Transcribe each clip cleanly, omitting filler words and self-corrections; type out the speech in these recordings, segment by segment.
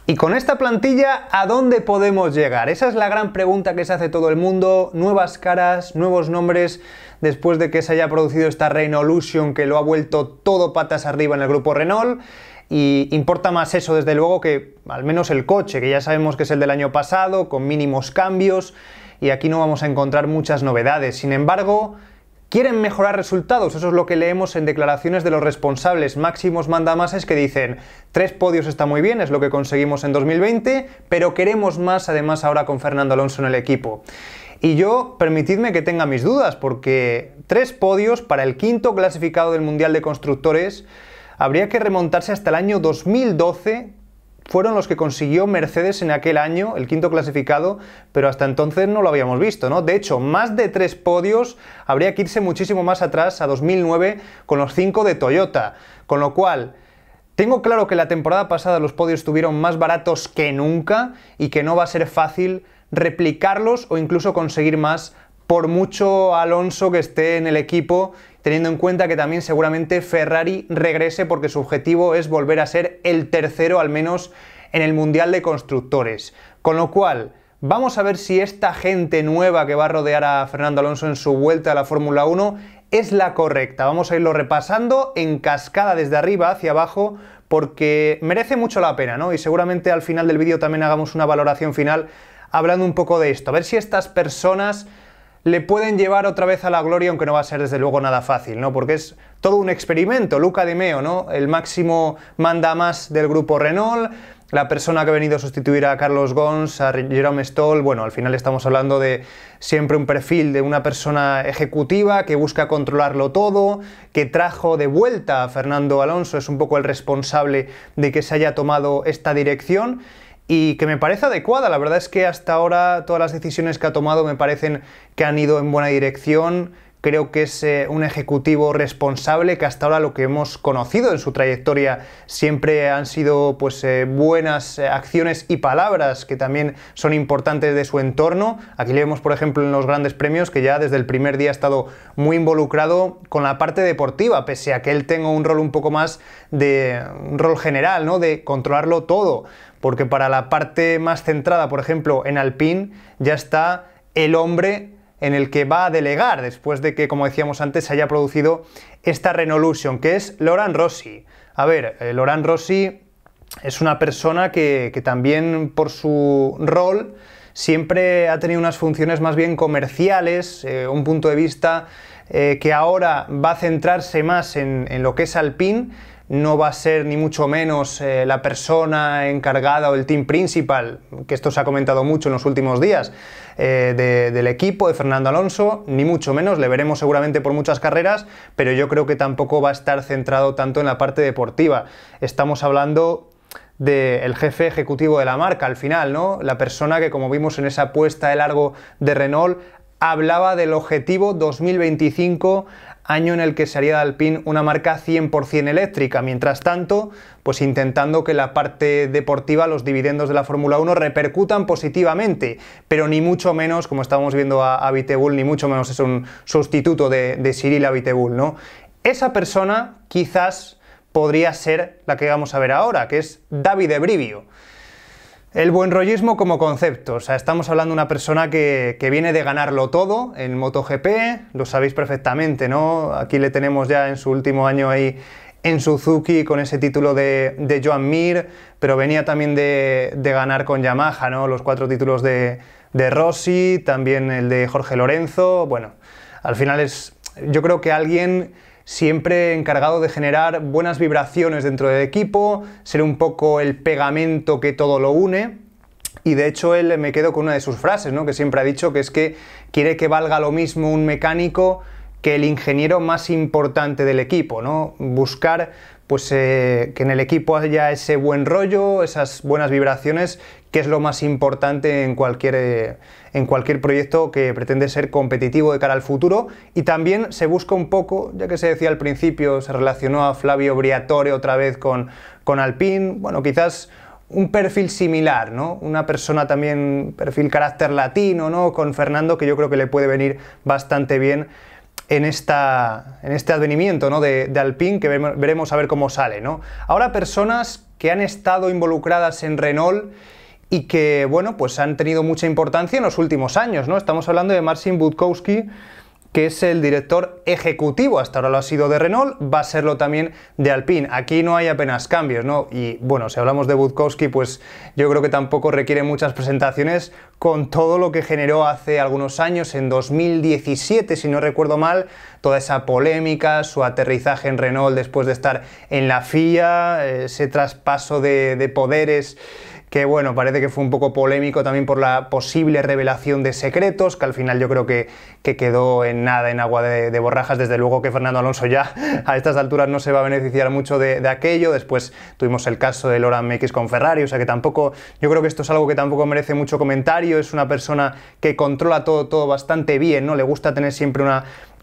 Y con esta plantilla, ¿a dónde podemos llegar? Esa es la gran pregunta que se hace todo el mundo. Nuevas caras, nuevos nombres, después de que se haya producido esta Renaulution que lo ha vuelto todo patas arriba en el grupo Renault. Y importa más eso, desde luego, que al menos el coche, que ya sabemos que es el del año pasado, con mínimos cambios, y aquí no vamos a encontrar muchas novedades. Sin embargo, quieren mejorar resultados, eso es lo que leemos en declaraciones de los responsables máximos mandamases que dicen 3 podios está muy bien, es lo que conseguimos en 2020, pero queremos más además ahora con Fernando Alonso en el equipo. Y yo, permitidme que tenga mis dudas, porque 3 podios para el quinto clasificado del Mundial de Constructores habría que remontarse hasta el año 2012, fueron los que consiguió Mercedes en aquel año, el quinto clasificado, pero hasta entonces no lo habíamos visto, ¿no? De hecho, más de 3 podios habría que irse muchísimo más atrás, a 2009, con los 5 de Toyota. Con lo cual, tengo claro que la temporada pasada los podios estuvieron más baratos que nunca y que no va a ser fácil replicarlos o incluso conseguir más por mucho Alonso que esté en el equipo, teniendo en cuenta que también seguramente Ferrari regrese porque su objetivo es volver a ser el tercero al menos en el Mundial de Constructores. Con lo cual, vamos a ver si esta gente nueva que va a rodear a Fernando Alonso en su vuelta a la Fórmula 1 es la correcta. Vamos a irlo repasando en cascada desde arriba hacia abajo porque merece mucho la pena, ¿no? Y seguramente al final del vídeo también hagamos una valoración final hablando un poco de esto. A ver si estas personas le pueden llevar otra vez a la gloria, aunque no va a ser desde luego nada fácil, ¿no? Porque es todo un experimento. Luca Di Meo, ¿no? El máximo mandamás del grupo Renault, la persona que ha venido a sustituir a Carlos Ghosn, a Jerome Stoll. Bueno, al final estamos hablando de siempre un perfil de una persona ejecutiva que busca controlarlo todo, que trajo de vuelta a Fernando Alonso, es un poco el responsable de que se haya tomado esta dirección y que me parece adecuada. La verdad es que hasta ahora todas las decisiones que ha tomado me parecen que han ido en buena dirección. Creo que es un ejecutivo responsable, que hasta ahora lo que hemos conocido en su trayectoria siempre han sido pues, buenas acciones y palabras que también son importantes de su entorno. Aquí le vemos, por ejemplo, en los grandes premios que ya desde el primer día ha estado muy involucrado con la parte deportiva, pese a que él tenga un rol un poco más de un rol general, ¿no? De controlarlo todo, porque para la parte más centrada, por ejemplo, en Alpine, ya está el hombre en el que va a delegar después de que, como decíamos antes, se haya producido esta Renaulution, que es Laurent Rossi. A ver, Laurent Rossi es una persona que también por su rol siempre ha tenido unas funciones más bien comerciales, un punto de vista que ahora va a centrarse más en lo que es Alpine. No va a ser ni mucho menos la persona encargada o el team principal, que esto se ha comentado mucho en los últimos días, del equipo de Fernando Alonso, ni mucho menos. Le veremos seguramente por muchas carreras, pero yo creo que tampoco va a estar centrado tanto en la parte deportiva. Estamos hablando del jefe ejecutivo de la marca al final, ¿no? La persona que, como vimos en esa apuesta de largo de Renault, hablaba del objetivo 2025, año en el que se haría de Alpine una marca 100% eléctrica. Mientras tanto, pues intentando que la parte deportiva, los dividendos de la Fórmula 1 repercutan positivamente, pero ni mucho menos, como estábamos viendo a Abiteboul, ni mucho menos es un sustituto de Cyril Abiteboul, ¿no? Esa persona quizás podría ser la que vamos a ver ahora, que es Davide Brivio. El buenrollismo como concepto, o sea, estamos hablando de una persona que viene de ganarlo todo en MotoGP, lo sabéis perfectamente, ¿no? Aquí le tenemos ya en su último año ahí en Suzuki con ese título de Joan Mir, pero venía también de ganar con Yamaha, ¿no? Los 4 títulos de Rossi, también el de Jorge Lorenzo. Bueno, al final es, yo creo que alguien siempre encargado de generar buenas vibraciones dentro del equipo, ser un poco el pegamento que todo lo une. Y de hecho él, me quedo con una de sus frases, ¿no? Que siempre ha dicho, que es que quiere que valga lo mismo un mecánico que el ingeniero más importante del equipo, ¿no? Buscar pues, que en el equipo haya ese buen rollo, esas buenas vibraciones, que es lo más importante en cualquier proyecto que pretende ser competitivo de cara al futuro. Y también se busca un poco, ya que se decía al principio, se relacionó a Flavio Briatore otra vez con Alpine, bueno, quizás un perfil similar, ¿no? Una persona también, perfil carácter latino, ¿no? Con Fernando, que yo creo que le puede venir bastante bien en este advenimiento, ¿no?, de Alpine, que veremos a ver cómo sale, ¿no? Ahora, personas que han estado involucradas en Renault y que, bueno, pues han tenido mucha importancia en los últimos años, ¿no? Estamos hablando de Marcin Budkowski, que es el director ejecutivo, hasta ahora lo ha sido de Renault, va a serlo también de Alpine. Aquí no hay apenas cambios, ¿no? Y bueno, si hablamos de Budkowski, pues yo creo que tampoco requiere muchas presentaciones con todo lo que generó hace algunos años, en 2017, si no recuerdo mal, toda esa polémica, su aterrizaje en Renault después de estar en la FIA, ese traspaso de poderes, que bueno, parece que fue un poco polémico también por la posible revelación de secretos, que al final yo creo que quedó en nada, en agua de borrajas. Desde luego que Fernando Alonso ya a estas alturas no se va a beneficiar mucho de aquello. Después tuvimos el caso de Laurent Mekies con Ferrari, o sea que tampoco, yo creo que esto es algo que tampoco merece mucho comentario. Es una persona que controla todo bastante bien, ¿no? Le gusta tener siempre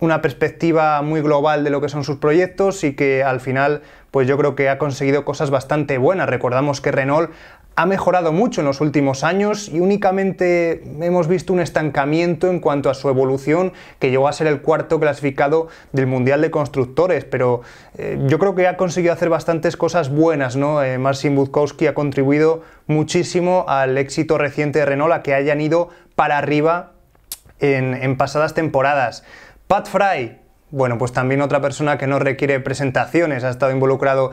una perspectiva muy global de lo que son sus proyectos y que al final, pues yo creo que ha conseguido cosas bastante buenas. Recordamos que Renault ha mejorado mucho en los últimos años y únicamente hemos visto un estancamiento en cuanto a su evolución, que llegó a ser el cuarto clasificado del Mundial de Constructores, pero yo creo que ha conseguido hacer bastantes cosas buenas, ¿no? Marcin Budkowski ha contribuido muchísimo al éxito reciente de Renault, a que hayan ido para arriba en pasadas temporadas. Pat Fry, bueno, pues también otra persona que no requiere presentaciones, ha estado involucrado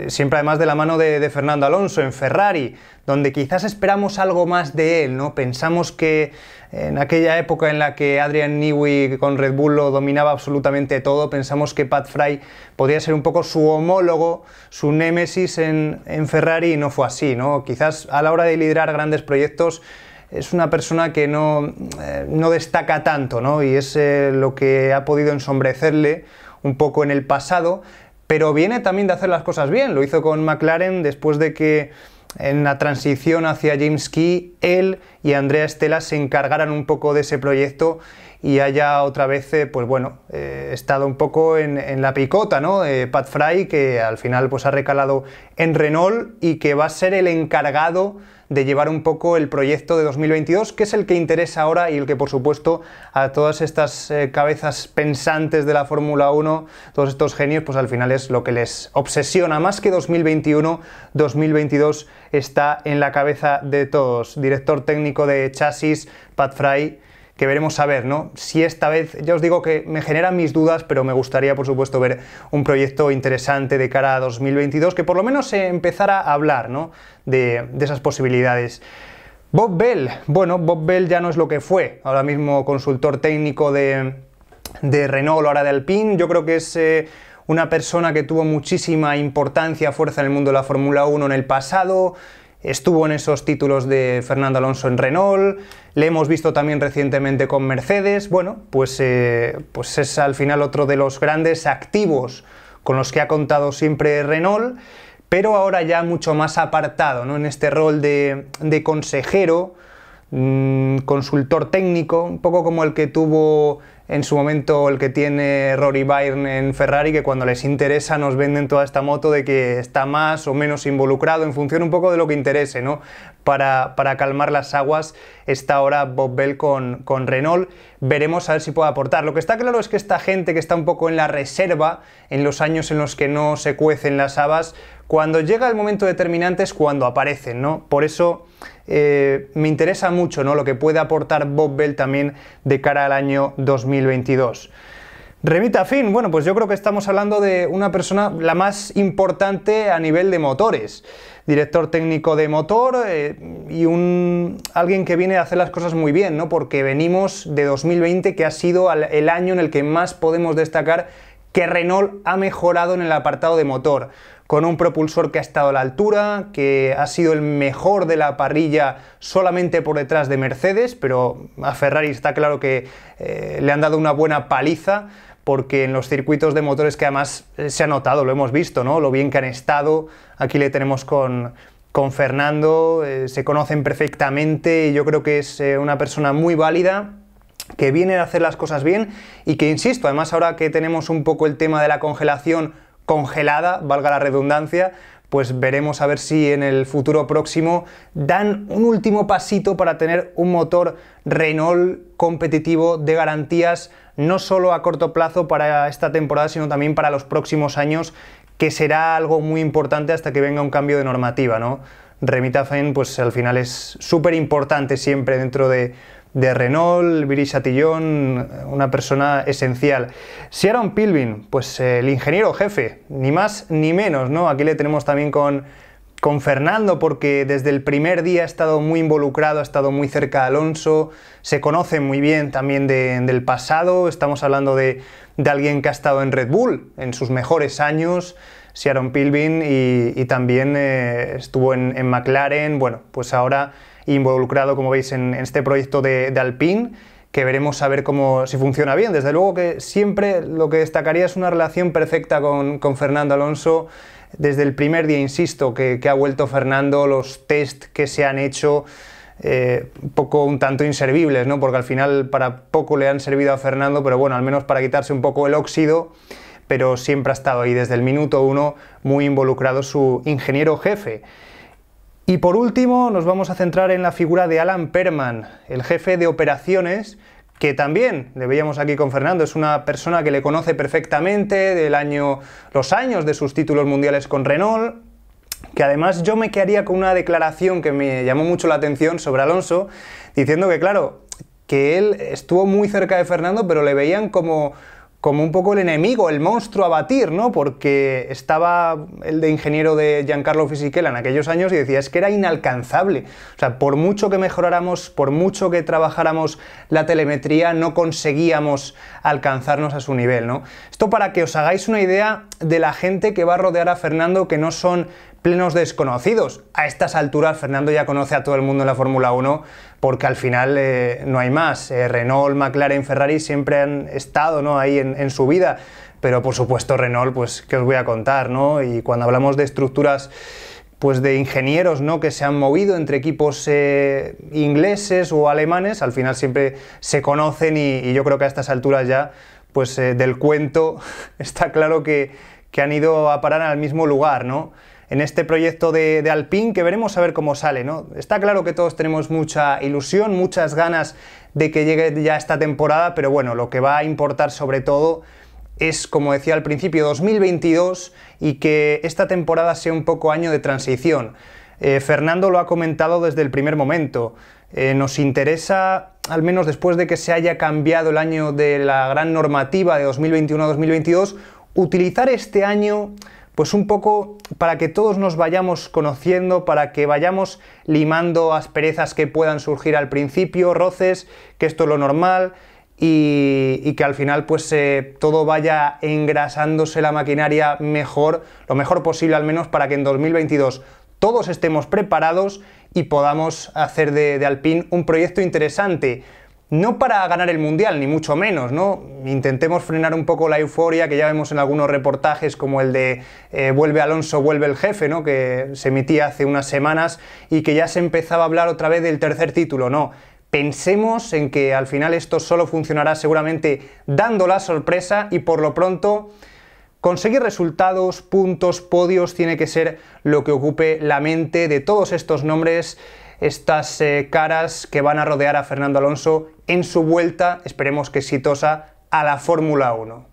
siempre además de la mano de Fernando Alonso en Ferrari, donde quizás esperamos algo más de él, ¿no? Pensamos que en aquella época en la que Adrian Newey con Red Bull lo dominaba absolutamente todo, pensamos que Pat Fry podría ser un poco su homólogo, su némesis en Ferrari, y no fue así, ¿no? Quizás a la hora de liderar grandes proyectos es una persona que no destaca tanto, ¿no? Y es lo que ha podido ensombrecerle un poco en el pasado, pero viene también de hacer las cosas bien. Lo hizo con McLaren después de que en la transición hacia James Key, él y Andrea Stella se encargaran un poco de ese proyecto y haya otra vez, pues bueno, estado un poco en la picota, ¿no? Pat Fry, que al final pues ha recalado en Renault y que va a ser el encargado de llevar un poco el proyecto de 2022, que es el que interesa ahora y el que, por supuesto, a todas estas cabezas pensantes de la Fórmula 1, todos estos genios, pues al final es lo que les obsesiona. Más que 2021, 2022 está en la cabeza de todos. Director técnico de chasis, Pat Fry, que veremos a ver, ¿no? Si esta vez, ya os digo que me generan mis dudas, pero me gustaría, por supuesto, ver un proyecto interesante de cara a 2022, que por lo menos se empezara a hablar, ¿no?, de esas posibilidades. Bob Bell, bueno, Bob Bell ya no es lo que fue, ahora mismo consultor técnico de Renault, ahora de Alpine. Yo creo que es una persona que tuvo muchísima importancia, fuerza en el mundo de la Fórmula 1 en el pasado. Estuvo en esos títulos de Fernando Alonso en Renault, le hemos visto también recientemente con Mercedes. Bueno, pues es al final otro de los grandes activos con los que ha contado siempre Renault, pero ahora ya mucho más apartado, ¿no?, en este rol de consejero, consultor técnico, un poco como el que tuvo en su momento el que tiene Rory Byrne en Ferrari, que cuando les interesa nos venden toda esta moto de que está más o menos involucrado en función un poco de lo que interese, ¿no? Para calmar las aguas está ahora Bob Bell con Renault. Veremos a ver si puede aportar. Lo que está claro es que esta gente que está un poco en la reserva, en los años en los que no se cuecen las habas, cuando llega el momento determinante es cuando aparecen, ¿no? Por eso me interesa mucho, ¿no?, lo que puede aportar Bob Bell también de cara al año 2022. Remita Finn, bueno, pues yo creo que estamos hablando de una persona la más importante a nivel de motores. Director técnico de motor y alguien que viene a hacer las cosas muy bien, ¿no? Porque venimos de 2020, que ha sido el año en el que más podemos destacar que Renault ha mejorado en el apartado de motor, con un propulsor que ha estado a la altura, que ha sido el mejor de la parrilla solamente por detrás de Mercedes, pero a Ferrari está claro que le han dado una buena paliza, porque en los circuitos de motores, que además se ha notado, lo hemos visto, ¿no?, lo bien que han estado. Aquí le tenemos con Fernando, se conocen perfectamente y yo creo que es una persona muy válida, que viene a hacer las cosas bien y que, insisto, además ahora que tenemos un poco el tema de la congelación congelada, valga la redundancia, pues veremos a ver si en el futuro próximo dan un último pasito para tener un motor Renault competitivo de garantías no solo a corto plazo para esta temporada, sino también para los próximos años, que será algo muy importante hasta que venga un cambio de normativa, ¿no? Remy Tafen, pues al final es súper importante siempre dentro de Renault, Viry Chatillon, una persona esencial. Aaron Pilvin, pues el ingeniero jefe, ni más ni menos, ¿no? Aquí le tenemos también con Fernando, porque desde el primer día ha estado muy involucrado, ha estado muy cerca de Alonso, se conoce muy bien también del pasado, estamos hablando de alguien que ha estado en Red Bull en sus mejores años, Aaron Pilvin, y también estuvo en McLaren, bueno, pues ahora involucrado, como veis, en este proyecto de Alpine, que veremos a ver si funciona bien. Desde luego que siempre lo que destacaría es una relación perfecta con Fernando Alonso. Desde el primer día, insisto, que ha vuelto Fernando, los test que se han hecho, un tanto inservibles, ¿no? Porque al final para poco le han servido a Fernando, pero bueno, al menos para quitarse un poco el óxido, pero siempre ha estado ahí desde el minuto 1 muy involucrado su ingeniero jefe. Y por último nos vamos a centrar en la figura de Alan Perman, el jefe de operaciones, que también le veíamos aquí con Fernando, es una persona que le conoce perfectamente los años de sus títulos mundiales con Renault, que además yo me quedaría con una declaración que me llamó mucho la atención sobre Alonso, diciendo que claro, que él estuvo muy cerca de Fernando, pero le veían como un poco el enemigo, el monstruo a batir, ¿no? Porque estaba el de ingeniero de Giancarlo Fisichella en aquellos años y decía, es que era inalcanzable. O sea, por mucho que mejoráramos, por mucho que trabajáramos la telemetría, no conseguíamos alcanzarnos a su nivel, ¿no? Esto para que os hagáis una idea de la gente que va a rodear a Fernando, que no son plenos desconocidos. A estas alturas Fernando ya conoce a todo el mundo en la Fórmula 1, porque al final no hay más. Renault, McLaren, Ferrari siempre han estado, ¿no?, ahí en su vida, pero por supuesto Renault, pues qué os voy a contar, ¿no? Y cuando hablamos de estructuras, pues de ingenieros, ¿no?, que se han movido entre equipos ingleses o alemanes, al final siempre se conocen y yo creo que a estas alturas ya, pues del cuento está claro que han ido a parar al mismo lugar, ¿no? En este proyecto de Alpine, que veremos a ver cómo sale, ¿no? Está claro que todos tenemos mucha ilusión, muchas ganas de que llegue ya esta temporada, pero bueno, lo que va a importar sobre todo es, como decía al principio, 2022 y que esta temporada sea un poco año de transición. Fernando lo ha comentado desde el primer momento. Nos interesa, al menos después de que se haya cambiado el año de la gran normativa de 2021 a 2022, utilizar este año pues un poco para que todos nos vayamos conociendo, para que vayamos limando asperezas que puedan surgir al principio, roces, que esto es lo normal, y que al final pues todo vaya engrasándose la maquinaria mejor, lo mejor posible al menos, para que en 2022 todos estemos preparados y podamos hacer de Alpine un proyecto interesante. No para ganar el Mundial, ni mucho menos, ¿no? Intentemos frenar un poco la euforia que ya vemos en algunos reportajes, como el de vuelve Alonso, vuelve el jefe, ¿no?, que se emitía hace unas semanas y que ya se empezaba a hablar otra vez del tercer título. No, pensemos en que al final esto solo funcionará seguramente dando la sorpresa y por lo pronto conseguir resultados, puntos, podios, tiene que ser lo que ocupe la mente de todos estos nombres, estas caras que van a rodear a Fernando Alonso en su vuelta, esperemos que exitosa, a la Fórmula 1.